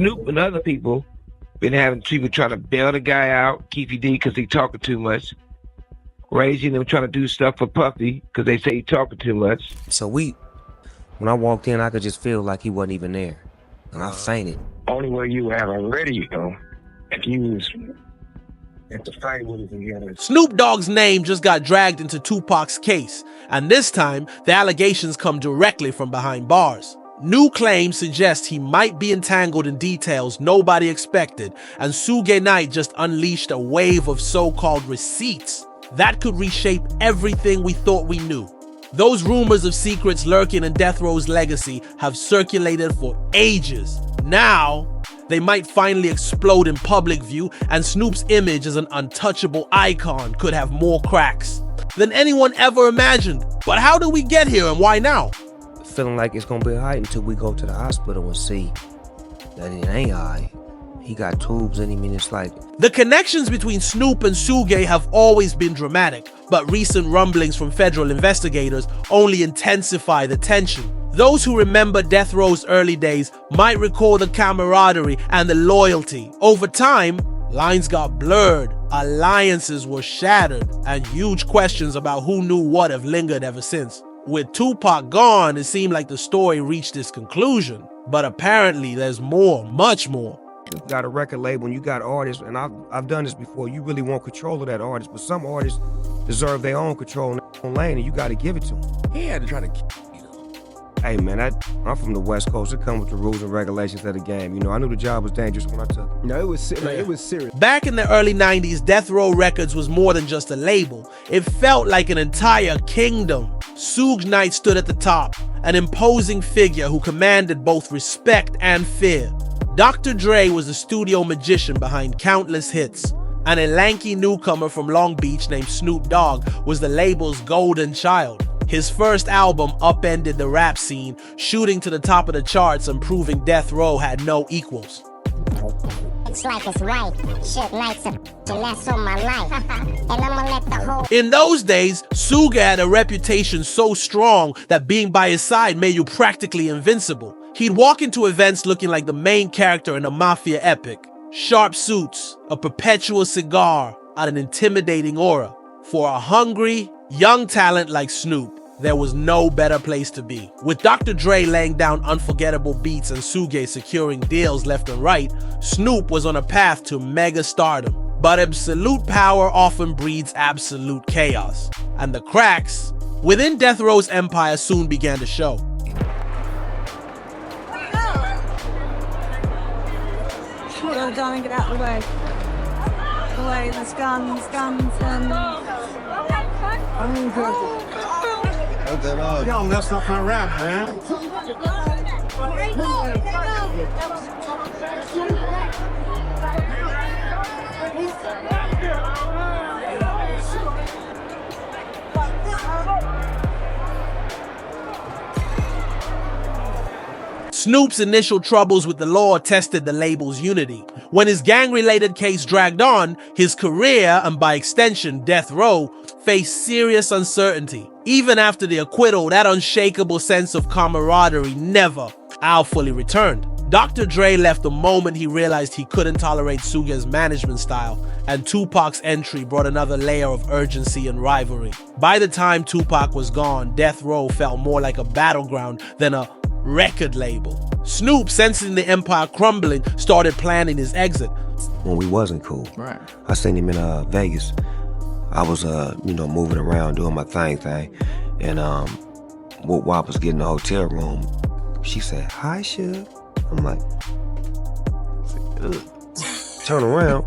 Snoop and other people been having people trying to bail the guy out, Keefy D, because he talking too much. Raising him trying to do stuff for Puffy because they say he talking too much. So when I walked in, I could just feel like he wasn't even there. And I fainted. Only way you have a radio if you was at the fight with us together. Snoop Dogg's name just got dragged into Tupac's case, and this time, the allegations come directly from behind bars. New claims suggest he might be entangled in details nobody expected, and Suge Knight just unleashed a wave of so-called receipts that could reshape everything we thought we knew. Those rumors of secrets lurking in Death Row's legacy have circulated for ages. Now, they might finally explode in public view, and Snoop's image as an untouchable icon could have more cracks than anyone ever imagined. But how did we get here and why now? Feeling like it's gonna be alright until we go to the hospital and see that it ain't alright. He got tubes in him and it's like... The connections between Snoop and Suge have always been dramatic, but recent rumblings from federal investigators only intensify the tension. Those who remember Death Row's early days might recall the camaraderie and the loyalty. Over time, lines got blurred, alliances were shattered, and huge questions about who knew what have lingered ever since. With Tupac gone, it seemed like the story reached its conclusion, but apparently there's more, much more. You got a record label and you got artists, and I've done this before, you really want control of that artist, but some artists deserve their own control in their own lane, and you got to give it to them. He had to try to Hey man, I'm from the West Coast. It comes with the rules and regulations of the game. You know, I knew the job was dangerous when I took it. No, it was serious. Back in the early 90s, Death Row Records was more than just a label. It felt like an entire kingdom. Suge Knight stood at the top, an imposing figure who commanded both respect and fear. Dr. Dre was the studio magician behind countless hits, and a lanky newcomer from Long Beach named Snoop Dogg was the label's golden child. His first album upended the rap scene, shooting to the top of the charts and proving Death Row had no equals. It's like it's right. Suge Knight's and that's on my life. And I'ma let the whole... In those days, Suge had a reputation so strong that being by his side made you practically invincible. He'd walk into events looking like the main character in a mafia epic. Sharp suits, a perpetual cigar, and an intimidating aura. For a hungry, young talent like Snoop, there was no better place to be. With Dr. Dre laying down unforgettable beats and Suge securing deals left and right, Snoop was on a path to mega stardom. But absolute power often breeds absolute chaos. And the cracks within Death Row's empire soon began to show. Go, darling, get out of the way. The way, there's guns, and... Y'all messed up my rap, man. Snoop's initial troubles with the law tested the label's unity. When his gang-related case dragged on, his career, and by extension Death Row, faced serious uncertainty. Even after the acquittal, that unshakable sense of camaraderie never fully returned. Dr. Dre left the moment he realized he couldn't tolerate Suge's management style, and Tupac's entry brought another layer of urgency and rivalry. By the time Tupac was gone, Death Row felt more like a battleground than a record label. Snoop, sensing the empire crumbling, started planning his exit. When we wasn't cool, Right. I seen him in Vegas. I was, moving around doing my thing, and while I was getting the hotel room, she said, "Hi, Suge." I'm like, ugh. Turn around.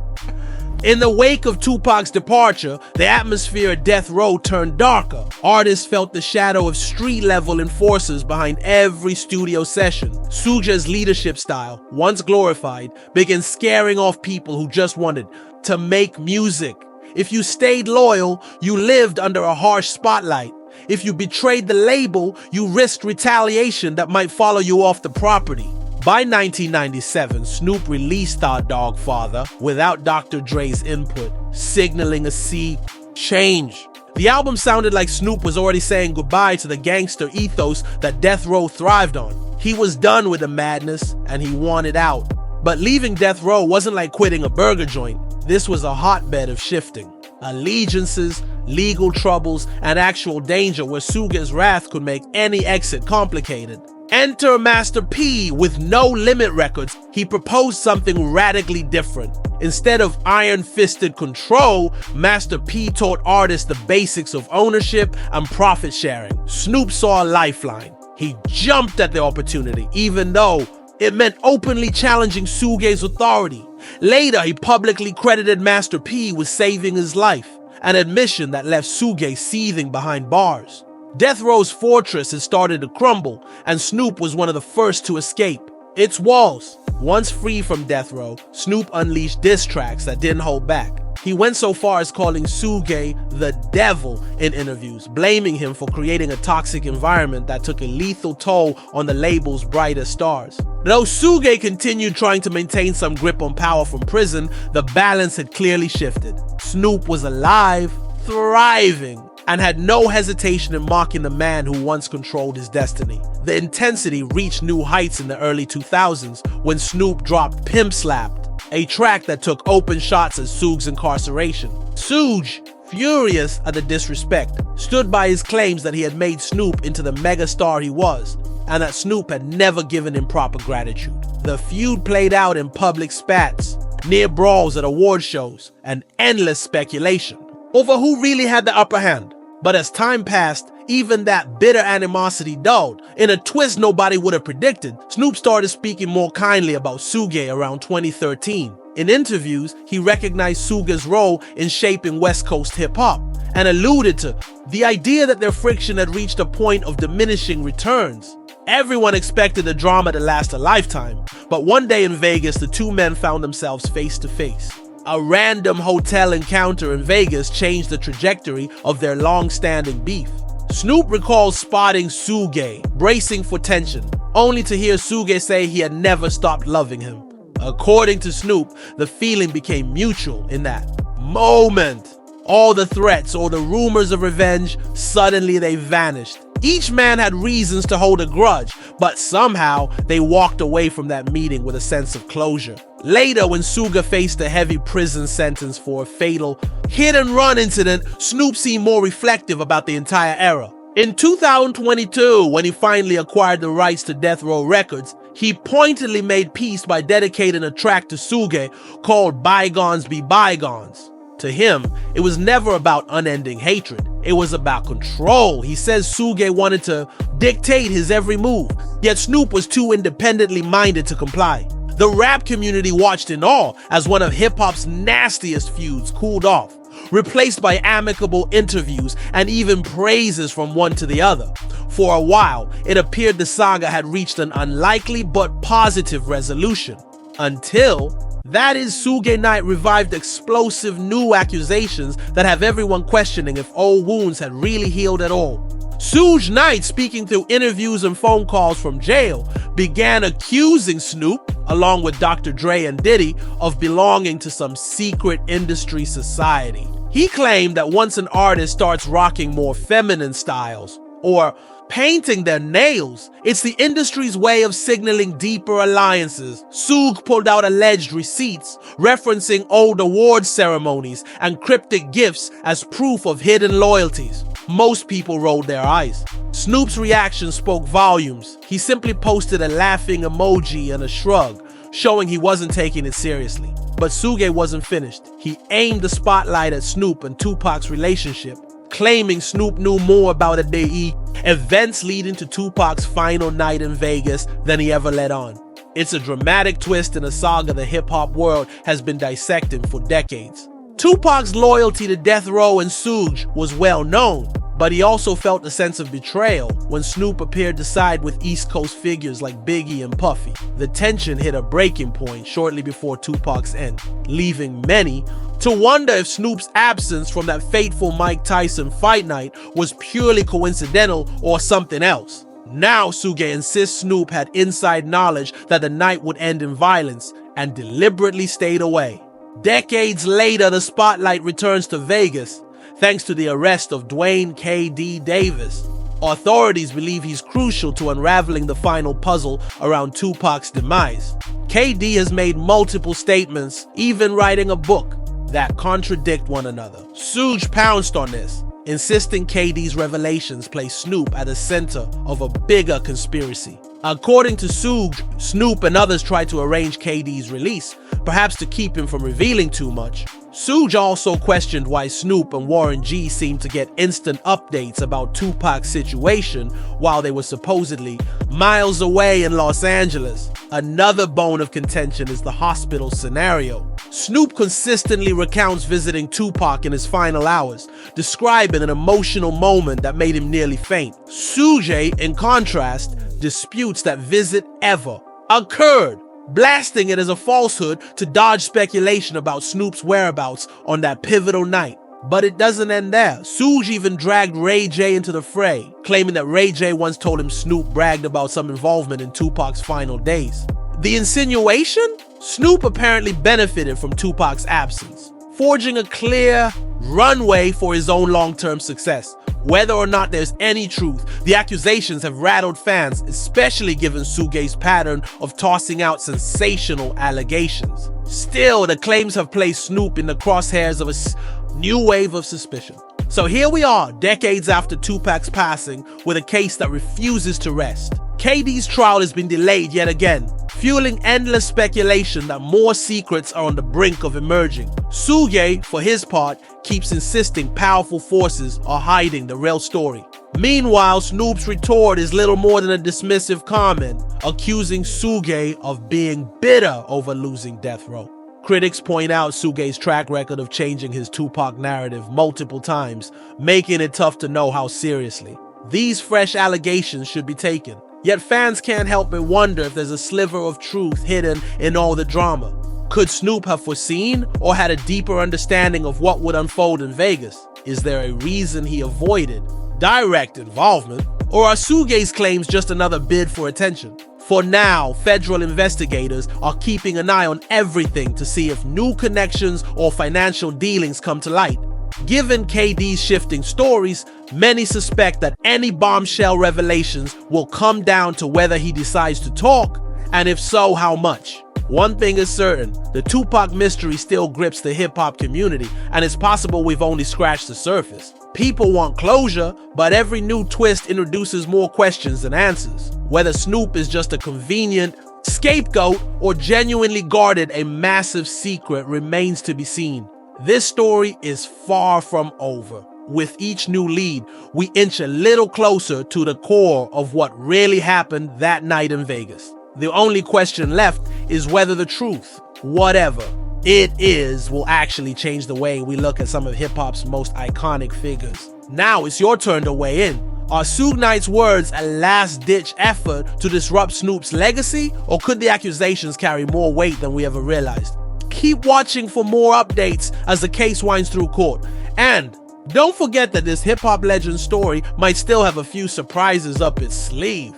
In the wake of Tupac's departure, the atmosphere at Death Row turned darker. Artists felt the shadow of street-level enforcers behind every studio session. Suge's leadership style, once glorified, began scaring off people who just wanted to make music. If you stayed loyal, you lived under a harsh spotlight. If you betrayed the label, you risked retaliation that might follow you off the property. By 1997, Snoop released Our Dog Father without Dr. Dre's input, signaling a sea change. The album sounded like Snoop was already saying goodbye to the gangster ethos that Death Row thrived on. He was done with the madness, and he wanted out. But leaving death row wasn't like quitting a burger joint. This was a hotbed of shifting. Allegiances, legal troubles, and actual danger where Suge's wrath could make any exit complicated. Enter Master P with No Limit Records. He proposed something radically different. Instead of iron-fisted control, Master P taught artists the basics of ownership and profit sharing. Snoop saw a lifeline. He jumped at the opportunity, even though it meant openly challenging Suge's authority. Later, he publicly credited Master P with saving his life, an admission that left Suge seething behind bars. Death Row's fortress had started to crumble, and Snoop was one of the first to escape. Its walls. Once free from death row, Snoop unleashed diss tracks that didn't hold back. He went so far as calling Suge the devil in interviews, blaming him for creating a toxic environment that took a lethal toll on the label's brightest stars. Though Suge continued trying to maintain some grip on power from prison, the balance had clearly shifted. Snoop was alive, thriving, and had no hesitation in mocking the man who once controlled his destiny. The intensity reached new heights in the early 2000s when Snoop dropped Pimp Slapped, a track that took open shots at Suge's incarceration. Suge, furious at the disrespect, stood by his claims that he had made Snoop into the megastar he was, and that Snoop had never given him proper gratitude. The feud played out in public spats, near brawls at award shows, and endless speculation over who really had the upper hand. But as time passed, even that bitter animosity dulled. In a twist nobody would have predicted, Snoop started speaking more kindly about Suge around 2013. In interviews, he recognized Suge's role in shaping West Coast hip-hop and alluded to the idea that their friction had reached a point of diminishing returns. Everyone expected the drama to last a lifetime, but one day in Vegas, the two men found themselves face to face. A random hotel encounter in Vegas changed the trajectory of their long-standing beef. Snoop recalls spotting Suge, bracing for tension, only to hear Suge say he had never stopped loving him. According to Snoop, the feeling became mutual in that moment. All the threats or the rumors of revenge, suddenly they vanished. Each man had reasons to hold a grudge, but somehow they walked away from that meeting with a sense of closure. Later, when Suge faced a heavy prison sentence for a fatal hit-and-run incident, Snoop seemed more reflective about the entire era. In 2022, when he finally acquired the rights to Death Row Records, he pointedly made peace by dedicating a track to Suge called Bygones Be Bygones. To him, it was never about unending hatred. It was about control. He says Suge wanted to dictate his every move, yet Snoop was too independently minded to comply. The rap community watched in awe as one of hip-hop's nastiest feuds cooled off, replaced by amicable interviews and even praises from one to the other. For a while, it appeared the saga had reached an unlikely but positive resolution. Until, that is, Suge Knight revived explosive new accusations that have everyone questioning if old wounds had really healed at all. Suge Knight, speaking through interviews and phone calls from jail, began accusing Snoop, along with Dr. Dre and Diddy, of belonging to some secret industry society. He claimed that once an artist starts rocking more feminine styles, or painting their nails, it's the industry's way of signaling deeper alliances. Suge pulled out alleged receipts referencing old award ceremonies and cryptic gifts as proof of hidden loyalties. Most people rolled their eyes. Snoop's reaction spoke volumes. He simply posted a laughing emoji and a shrug, showing he wasn't taking it seriously. But Suge wasn't finished. He aimed the spotlight at Snoop and Tupac's relationship, claiming Snoop knew more about the events leading to Tupac's final night in Vegas than he ever let on. It's a dramatic twist in a saga the hip-hop world has been dissecting for decades. Tupac's loyalty to Death Row and Suge was well known, but he also felt a sense of betrayal when Snoop appeared to side with East Coast figures like Biggie and Puffy. The tension hit a breaking point shortly before Tupac's end, leaving many to wonder if Snoop's absence from that fateful Mike Tyson fight night was purely coincidental or something else. Now Suge insists Snoop had inside knowledge that the night would end in violence and deliberately stayed away. Decades later, the spotlight returns to Vegas, thanks to the arrest of Dwayne K.D. Davis. Authorities believe he's crucial to unraveling the final puzzle around Tupac's demise. KD has made multiple statements, even writing a book, that contradict one another. Suge pounced on this, insisting KD's revelations place Snoop at the center of a bigger conspiracy. According to Suge, Snoop and others tried to arrange KD's release, perhaps to keep him from revealing too much. Suge also questioned why Snoop and Warren G seemed to get instant updates about Tupac's situation while they were supposedly miles away in Los Angeles. Another bone of contention is the hospital scenario. Snoop consistently recounts visiting Tupac in his final hours, describing an emotional moment that made him nearly faint. Suge, in contrast, disputes that visit ever occurred, blasting it as a falsehood to dodge speculation about Snoop's whereabouts on that pivotal night. But it doesn't end there. Suge even dragged Ray J into the fray, claiming that Ray J once told him Snoop bragged about some involvement in Tupac's final days. The insinuation? Snoop apparently benefited from Tupac's absence, forging a clear runway for his own long-term success. Whether or not there's any truth, the accusations have rattled fans, especially given Suge's pattern of tossing out sensational allegations. Still, the claims have placed Snoop in the crosshairs of a new wave of suspicion. So here we are, decades after Tupac's passing, with a case that refuses to rest. KD's trial has been delayed yet again, fueling endless speculation that more secrets are on the brink of emerging. Suge, for his part, keeps insisting powerful forces are hiding the real story. Meanwhile, Snoop's retort is little more than a dismissive comment, accusing Suge of being bitter over losing death row. Critics point out Suge's track record of changing his Tupac narrative multiple times, making it tough to know how seriously these fresh allegations should be taken. Yet fans can't help but wonder if there's a sliver of truth hidden in all the drama. Could Snoop have foreseen or had a deeper understanding of what would unfold in Vegas? Is there a reason he avoided direct involvement? Or are Suge's claims just another bid for attention? For now, federal investigators are keeping an eye on everything to see if new connections or financial dealings come to light. Given KD's shifting stories, many suspect that any bombshell revelations will come down to whether he decides to talk, and if so, how much. One thing is certain, the Tupac mystery still grips the hip-hop community, and it's possible we've only scratched the surface. People want closure, but every new twist introduces more questions than answers. Whether Snoop is just a convenient scapegoat or genuinely guarded a massive secret remains to be seen. This story is far from over. With each new lead, we inch a little closer to the core of what really happened that night in Vegas. The only question left is whether the truth, whatever it is, will actually change the way we look at some of hip-hop's most iconic figures. Now it's your turn to weigh in. Are Suge Knight's words a last-ditch effort to disrupt Snoop's legacy, or could the accusations carry more weight than we ever realized? Keep watching for more updates as the case winds through court. And don't forget that this hip-hop legend story might still have a few surprises up its sleeve.